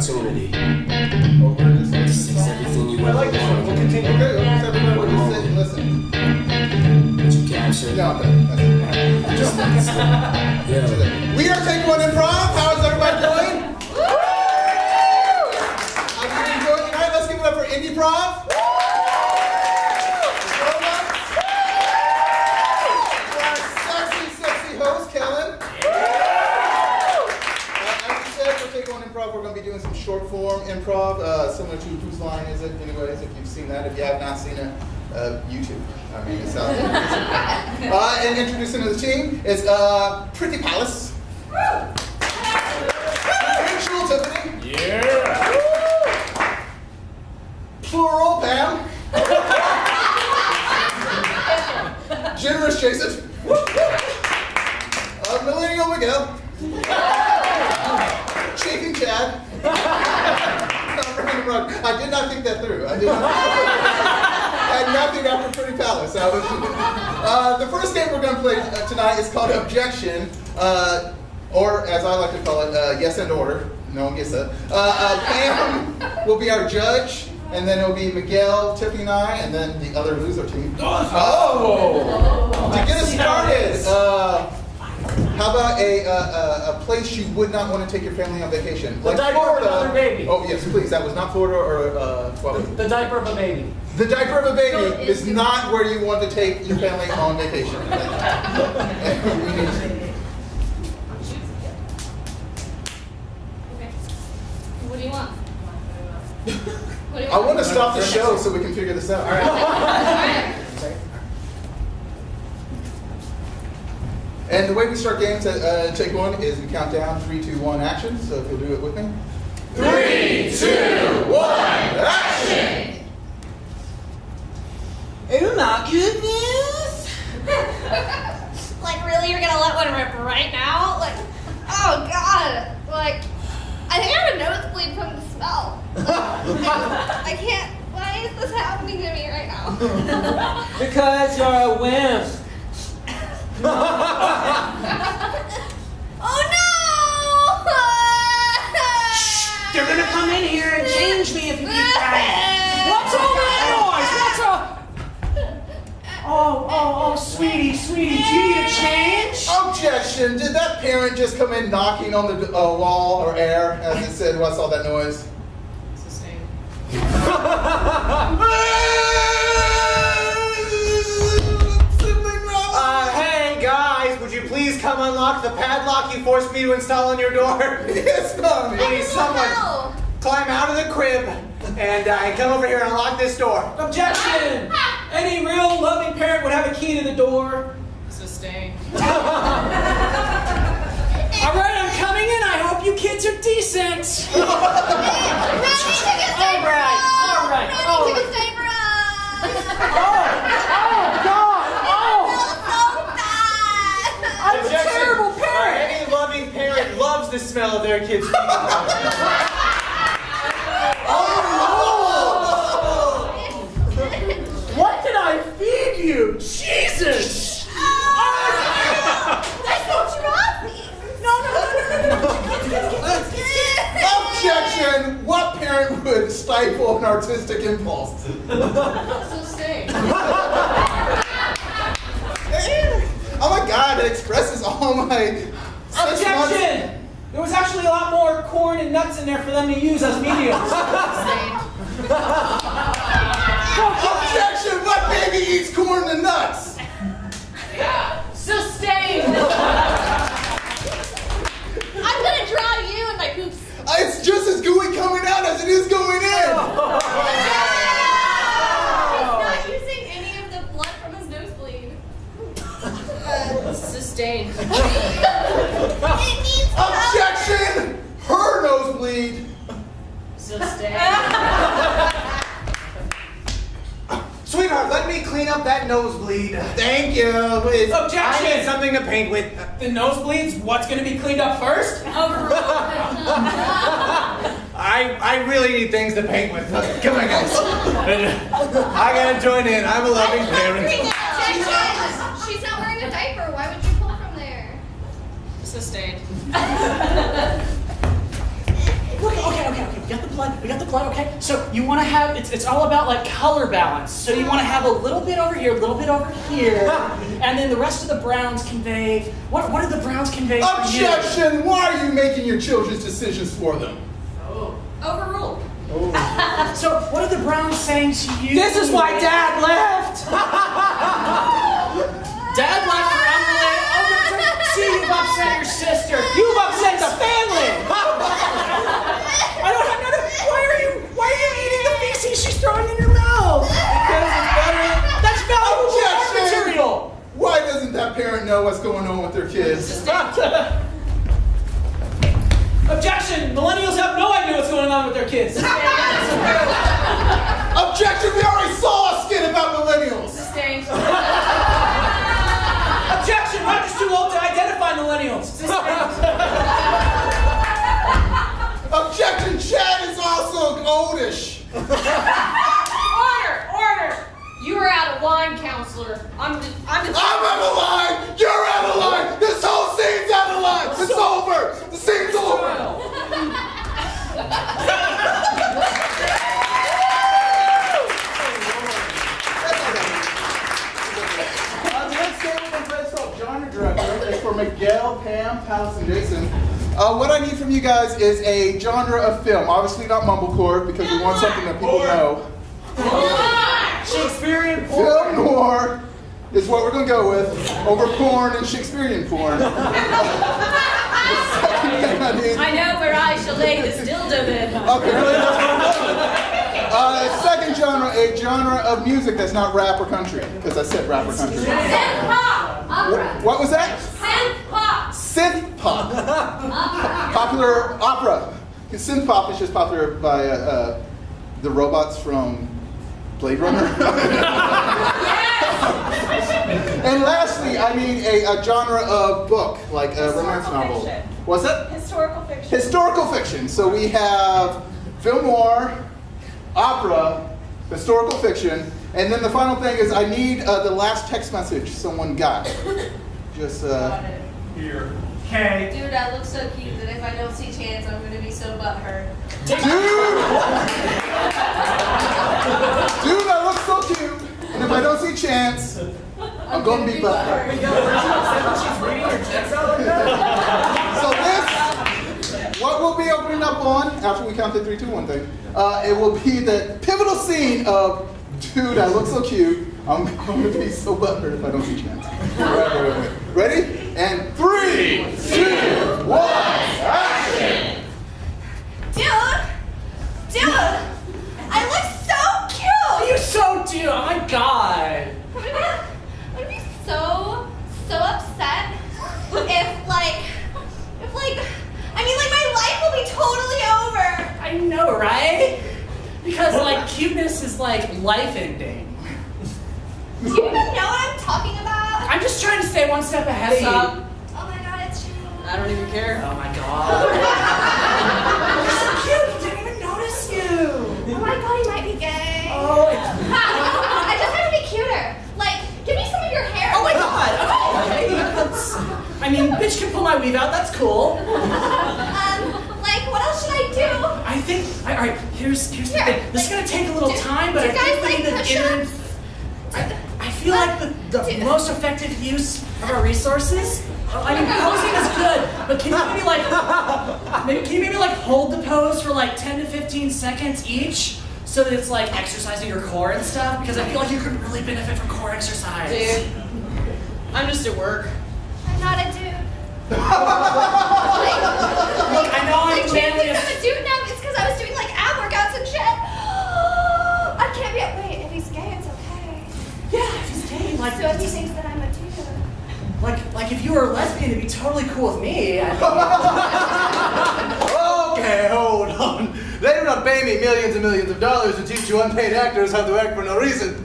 opportunity. It's everything you I like this one. We'll continue. Okay, let's everybody will just sit and listen. Did you capture? No, that's it. Yeah. We are taking one improv. How is everybody doing? How are you enjoying tonight? Let's give it up for Improv. We're going to be doing some short form improv, similar to Whose Line Is It? Anyways, if you've seen that. If you have not seen it, YouTube. I mean, it's out there. And introducing to the team is Pretty Palace. Rachel Tiffany. Yeah. Plural Pam. Generous Jason. Millennial Miguel. Chicken Chad. I did not think that through. I had nothing after Pretty Palace. The first game we're going to play tonight is called Objection, or as I like to call it, Yes and Order. No one gets that. Pam will be our judge, and then it'll be Miguel, Tiffany, and I, and then the other loser team. To get us started, how about a place you would not want to take your family on vacation? The diaper of another baby. Oh, yes, please. That was not Florida or what? The diaper of a baby. The diaper of a baby is not where you want to take your family on vacation. Okay. What do you want? I want to stop the show so we can figure this out. All right. And the way we start games at Take One is we count down 3, 2, 1, action. So if you'll do it with me. 3, 2, 1, action! Oh my goodness! Like, really? You're gonna let one rip right now? Like, oh god! Like, I think I have a nosebleed from the smell. I can't. Why is this happening to me right now? Because you're a wimp. Oh no! They're gonna come in here and change me if you keep crying. What's all that noise? What's all? Oh, sweetie, do you need a change? Objection! Did that parent just come in knocking on the wall or air as it said, what's all that noise? It's the same. Hey guys, would you please come unlock the padlock you forced me to install on your door? Yes, mommy. Please, someone No. climb out of the crib and come over here and unlock this door. Objection! Any real loving parent would have a key to the door. Sustained. All right, I'm coming in. I hope you kids are decent. All right. I'm a terrible parent. Any loving parent loves the smell of their kids' feet. What did I feed you? Jesus! That's what you want me. No. Objection! What parent would stifle an artistic impulse? Sustained. Oh my god, it expresses all my... Objection! There was actually a lot more corn and nuts in there for them to use as mediums. Objection! What baby eats corn and nuts? Sustained. I'm gonna draw you in my poops. It's just as gooey coming out as it is going in! He's not using any of the blood from his nosebleed. Sustained. It needs Objection! Her nosebleed! Sustained. Sweetheart, let me clean up that nosebleed. Thank you. It's Objection! I need something to paint with. The nosebleeds? What's going to be cleaned up first? I really need things to paint with. Come on, guys. I gotta join in. I'm a loving parent. She's not wearing a diaper. Why would you pull from there? Sustained. Okay. got the blood, okay? So you want to have, it's all about like color balance. So you want to have a little bit over here, a little bit over here, and then the rest of the browns convey, what do the browns convey for you? Objection! Why are you making your children's decisions for them? Overruled. So what are the browns saying to you? This is why Dad left. Dad left for unrelated. See, you've upset your sister. You've upset the family. I don't have none of. Why are you eating the feces she's throwing in your mouth? Because it's better. That's valuable Objection! material. Why doesn't that parent know what's going on with their kids? Objection! Millennials have no idea what's going on with their kids. Objection! We already saw a skit about millennials! Sustained. Objection! Roger's too old to identify millennials. Objection! Chad is also oldish! Order! You are out of line, counselor. I'm I'm out of line! You're out of line! This whole scene's out of line! It's over! The scene's over! The next game we're going to play is called Genre Director. It's for Miguel, Pam, Palace, and Jason. What I need from you guys is a genre of film. Obviously not mumblecore because we want something that people know. Shakespearean Film noir is what we're going to go with over porn and Shakespearean porn. The second thing I need. I know where I shall lay this dildo then. Okay, really? Second genre, a genre of music that's not rap or country, because I said rap or country. Synth pop. Opera. What was that? Synth pop. Synth pop. Opera. Popular opera. Because synth pop is just popular by the robots from Blade Runner. And lastly, I need a genre of book, like a romance novel. Fiction. What's that? Historical fiction. Historical fiction. So we have film noir, opera, historical fiction, and then the final thing is I need the last text message someone got. Just Here. Okay. Dude, I look so cute that if I don't see Chance, I'm gonna be so butthurt. Dude, I look so cute, and if I don't see Chance, I'm gonna be butthurt. She's reading her text out like that? So this, what we'll be opening up on after we count the 3, 2, 1 thing, it will be the pivotal scene of, dude, I look so cute. I'm going to be so butthurt if I don't see Chance. Right. Ready? And 3, 2, 1, action! Dude, I look so cute. You so do. Oh my god. I'm gonna be so upset if my life will be totally over. I know, right? Because like cuteness is like life ending. Do you even know what I'm talking about? I'm just trying to stay one step ahead of you. Stop. Oh my god, it's true. I don't even care. Oh my god. You're so cute. He didn't even notice you. Oh my god, he might be gay. Oh, I just have to be cuter. Like, give me some of your hair. oh my god. Okay. That's, I mean, bitch can pull my weave out. That's cool. What else should I do? I think. All right. Here's the Here, thing. This is like, gonna take a little time, but do I think guys we need like the push-ups? I feel like the most effective use of our resources. I mean, posing is good, but can you maybe hold the pose for like 10 to 15 seconds each, so that it's like exercising your core and stuff? Because I feel like you could really benefit from core exercise. Dude, I'm just at work. I'm not a dude. Look, I know I'm James manly. thinks I'm a dude now. It's because I was doing like ab workouts and shit. I can't be. Wait, if he's gay, it's okay. Yeah, if he's gay, like, So if he thinks that I'm a dude. like if you were a lesbian, it'd be totally cool with me. Okay, hold on. They do not pay me millions and millions of dollars to teach you unpaid actors how to act for no reason.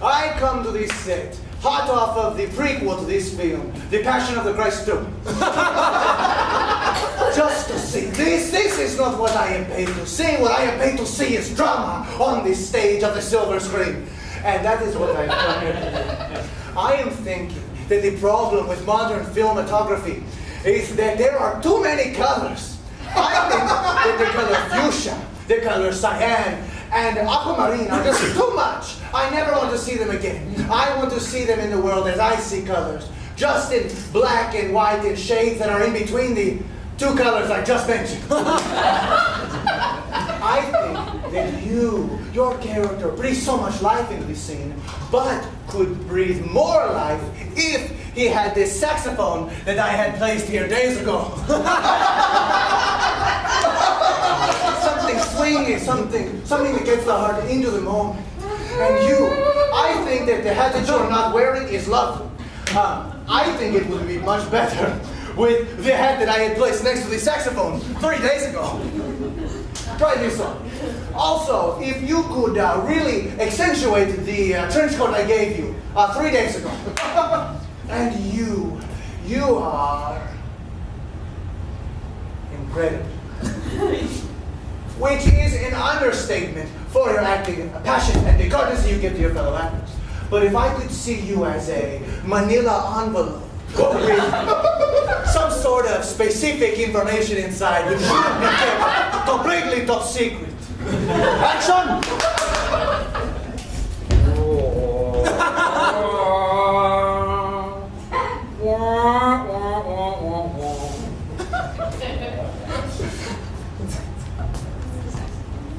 I come to this set, hot off of the prequel to this film, The Passion of the Christ 2. Just to see. This is not what I am paid to see. What I am paid to see is drama on the stage of the silver screen. And that is what I come here to do. I am thinking that the problem with modern filmatography is that there are too many colors. I think that the color fuchsia, the color cyan and aquamarine are just too much. I never want to see them again. I want to see them in the world as I see colors, just in black and white and shades that are in between the two colors I just mentioned. I think that your character, breathes so much life into this scene, but could breathe more life if he had this saxophone that I had placed here days ago. Something swingy, something that gets the heart into the moment. And I think that the hat that you're not wearing is lovely. I think it would be much better with the hat that I had placed next to the saxophone 3 days ago. Try this on. Also, if you could really accentuate the trench coat I gave you 3 days ago. And you are incredible. Which is an understatement for your acting passion and the courtesy you give to your fellow actors. But if I could see you as a manila envelope with some sort of specific information inside which shouldn't be kept completely top secret. Action!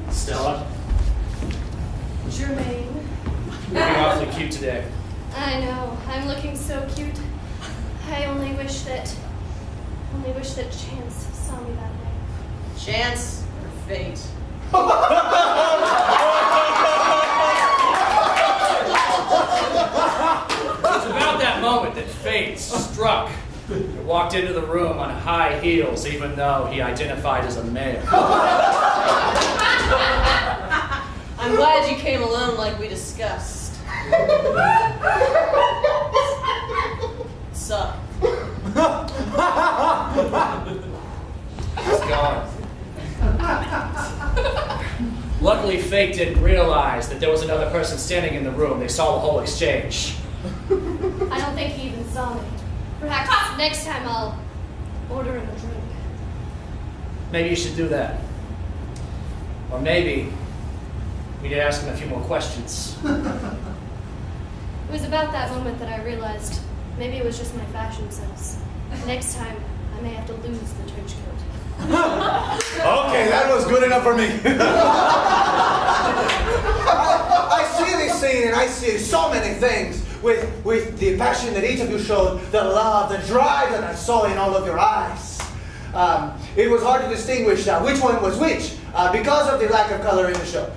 Stella, Jermaine. you're awfully cute today. I know. I'm looking so cute. I only wish that Chance saw me that way. Chance or fate? It's about that moment that fate struck. He walked into the room on high heels, even though he identified as a male. I'm glad you came alone like we discussed. Sup? He's gone. Luckily, fate didn't realize that there was another person standing in the room. They saw the whole exchange. I don't think he even saw me. Perhaps next time I'll order him a drink. Maybe you should do that. Or maybe we need to ask him a few more questions. It was about that moment that I realized maybe it was just my fashion sense. Next time, I may have to lose the trench coat. Okay, that was good enough for me. I see this scene and I see so many things with the passion that each of you showed, the love, the drive that I saw in all of your eyes. It was hard to distinguish which one was which because of the lack of color in the show.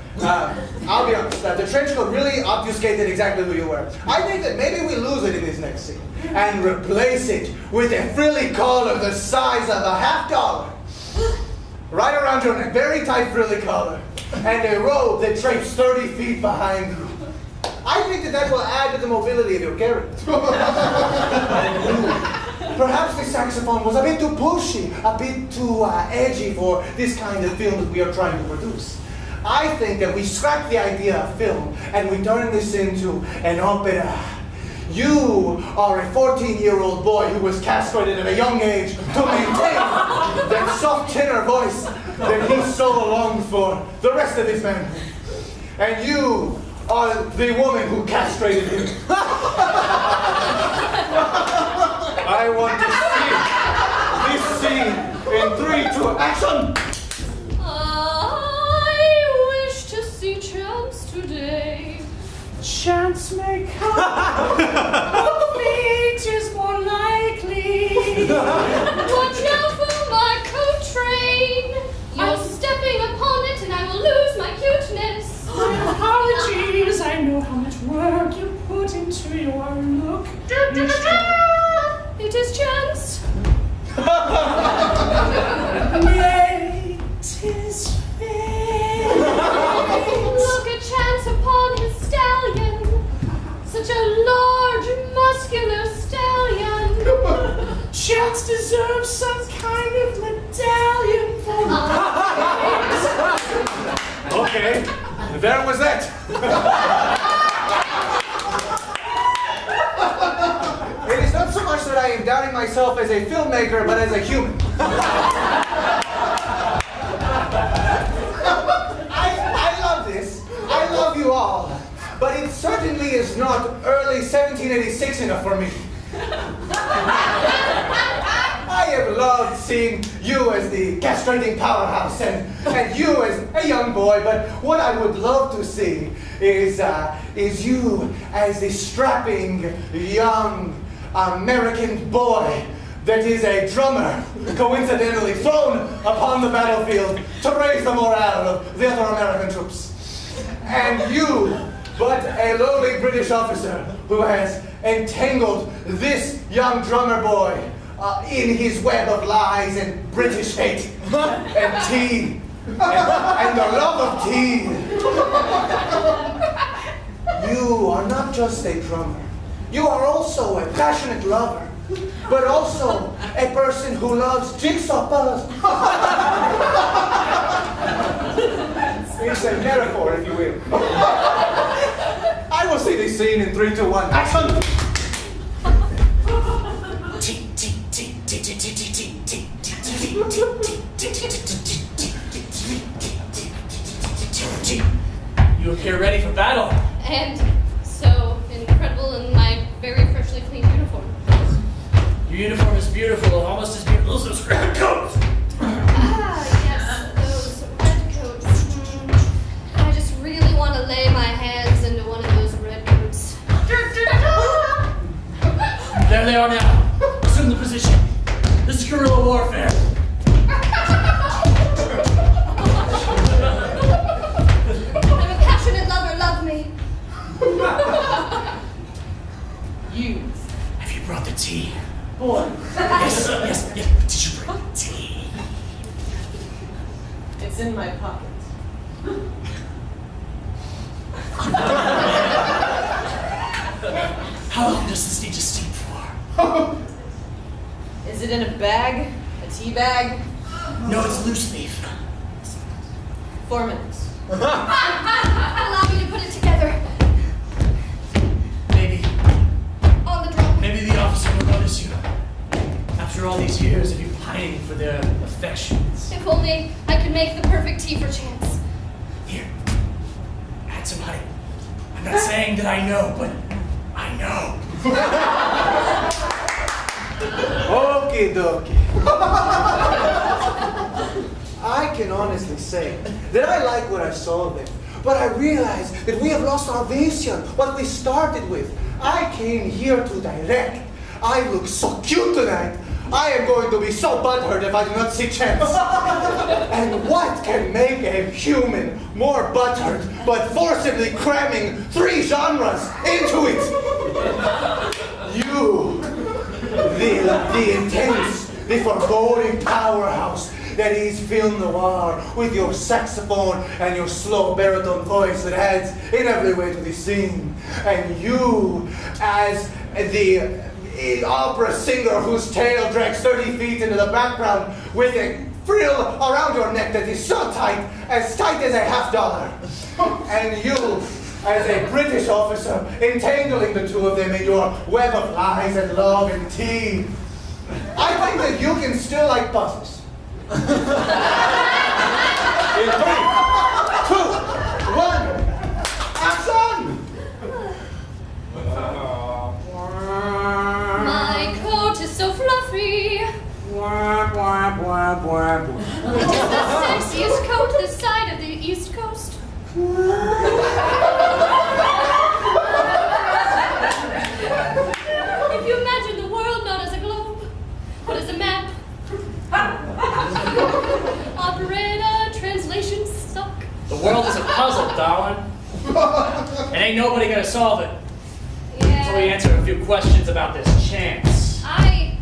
I'll be honest, the trench coat really obfuscated exactly who you were. I think that maybe we lose it in this next scene and replace it with a frilly collar the size of $50. Right around your neck, very tight frilly collar, and a robe that drapes 30 feet behind you. I think that will add to the mobility of your character. Perhaps the saxophone was a bit too pushy, a bit too edgy for this kind of film that we are trying to produce. I think that we scrap the idea of film and we turn this into an opera. You are a 14-year-old boy who was castrated at a young age to maintain that soft tenor voice that he so longed for the rest of his manhood. And you are the woman who castrated him. I want to see this scene in 3, 2, action! I wish to see Chance today. Chance may come, but fate is more likely. Watch out for my coat train. You're stepping upon it and I will lose my cuteness. My apologies, I know how much work you put into your look. It is Chance. Yea, 'tis fate. Look at Chance upon his stallion. Such a large, muscular stallion. Chance deserves some kind of medallion for Okay, there was that. It is not so much that I am doubting myself as a filmmaker, but as a human. is not early 1786 enough for me. I have loved seeing you as the castrating powerhouse and you as a young boy, but what I would love to see is you as the strapping young American boy that is a drummer, coincidentally thrown upon the battlefield to raise the morale of the other American troops. And you, but a lowly British officer who has entangled this young drummer boy in his web of lies and British hate and tea and the love of tea. You are not just a drummer. You are also a passionate lover, but also a person who loves jigsaw puzzles. It's a metaphor, if you will. I will see this scene in 3, 2, 1. Action! You appear ready for battle. And so incredible in my very freshly cleaned uniform. Your uniform is beautiful, almost as beautiful as those red coats. Ah, yes, those red coats. I just really want to lay my hands into one of those red coats. There they are now. Assume the position. This is guerrilla warfare. I'm a passionate lover, love me. You. Have you brought the tea? Boy. Yes. Did you bring the tea? It's in my pocket. How long does this need to steep for? Is it in a bag? A tea bag? No, it's loose leaf. 4 minutes. Allow me to put it together Maybe on the drum. the officer will notice you. After all these years of you pining for their affections. If only I could make the perfect tea for Chance. Here, add some honey. I'm not saying that I know, but I know. Okie dokie. I can honestly say that I like what I saw there, but I realize that we have lost our vision, what we started with. I came here to direct. I look so cute tonight. I am going to be so butthurt if I do not see Chance. And what can make a human more butthurt but forcibly cramming 3 genres into it? You, the intense, the foreboding powerhouse that is film noir with your saxophone and your slow baritone voice that adds in every way to the scene. And you, as the opera singer whose tail drags 30 feet into the background with a frill around your neck that is so tight as a $50. And you, as a British officer, entangling the two of them in your web of lies and love and tea. I think that you can still like puzzles. In 3, 2, 1, action! My coat is so fluffy. It is the sexiest coat this side of the East Coast. If you imagine the world not as a globe, but as a map. Operator, translation suck. The world is a puzzle, darling. And ain't nobody gonna solve it. So we answer a few questions about this Chance. I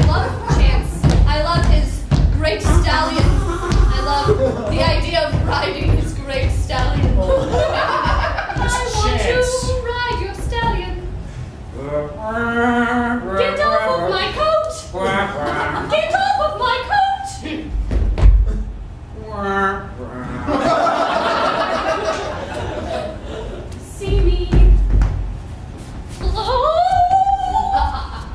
love Chance. I love his great stallion. I love the idea of riding his great stallion. I want to ride your stallion. Get off of my coat! Get off of my coat! See me.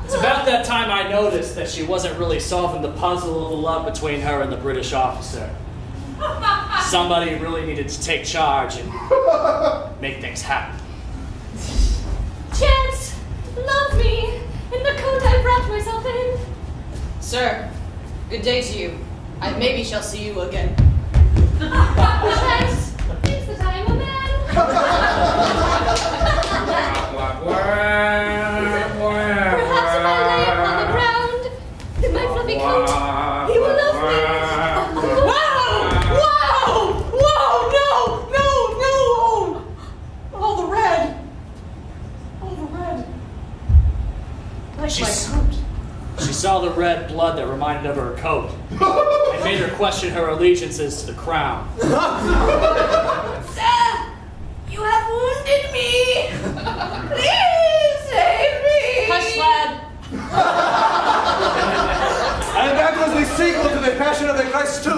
It's about that time I noticed that she wasn't really solving the puzzle of the love between her and the British officer. Somebody really needed to take charge and make things happen. Sir, good day to you. I maybe shall see you again. Thanks. Thanks the time, oh man. Perhaps if I lay upon the ground in my fluffy coat, he will love me. She saw the red blood that reminded of her coat and made her question her allegiances to the crown. Sir, you have wounded me. Please save me. Hush, lad. And that was the sequel to the Passion of the Christ 2.